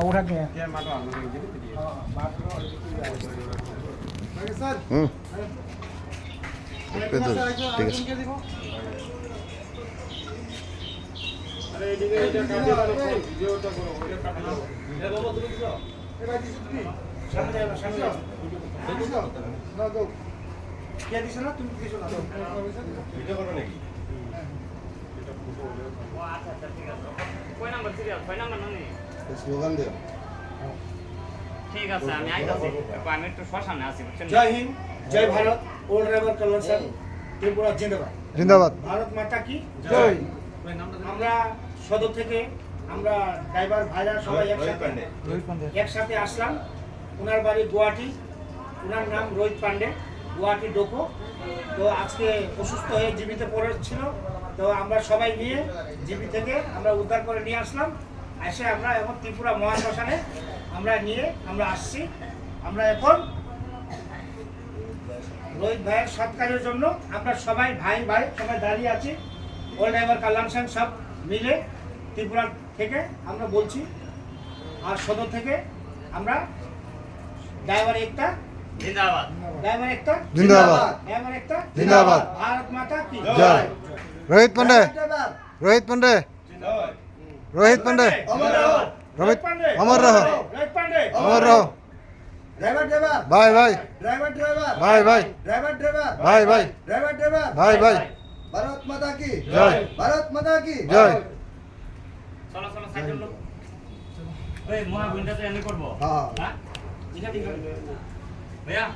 ওঠাকে ঠিক আছে স্লোগান দেও ঠিক আছে আমি আইতাছি আমি একটু শ্মশানে আছি বুঝছেন জয় হিন্দ জয় ভারত ওল্ড রেবার কনভেনশন ত্রিপুরা জিন্দাবাদ জিন্দাবাদ ভারত মাতা কি জয় আমরা সদর থেকে আমরা ড্রাইভার ভাইরা সবাই একসাথে আসলাম। ওনার বাড়ি গুয়াহাটি, ওনার নাম রোহিত পান্ডে, গুয়াহাটি ডোকো। তো আজকে অসুস্থ হয়ে জীবিতে পড়েছিল, তো আমরা সবাই নিয়ে জীবি থেকে আমরা উদ্ধার করে নিয়ে আসলাম। এসে আমরা এখন ত্রিপুরা মহাশ্মশানে আমরা নিয়ে আমরা আসছি। আমরা এখন রোহিত ভাইয়ের সৎকারের জন্য আমরা সবাই ভাই ভাই সবাই দাঁড়িয়ে আছি। ওল্ড ড্রাইভার কল্যাণ সব মিলে ত্রিপুরা থেকে আমরা বলছি, আর সদর থেকে আমরা ড্রাইভার একটা জিন্দাবাদ ড্রাইভার একটা জিন্দাবাদ ড্রাইভার একটা জিন্দাবাদ ভারত মাতা কি জয় রোহিত পান্ডে রোহিত পান্ডে রোহিত পান্ডে রোহিত পান্ডে অমর রহ রোহিত পান্ডে অমর রহ ড্রাইভার ড্রাইভার ভাই ভাই ড্রাইভার ড্রাইভার ভাই ভাই ড্রাইভার ড্রাইভার ভাই ভাই ড্রাইভার ড্রাইভার ভাই ভাই ভারত মাতা কি জয় ভারত মাতা কি জয় চলো চলো সাইকেল লোক ওই মহা গুন্ডা তো এমনি করব হ্যাঁ হ্যাঁ ঠিক আছে ভাইয়া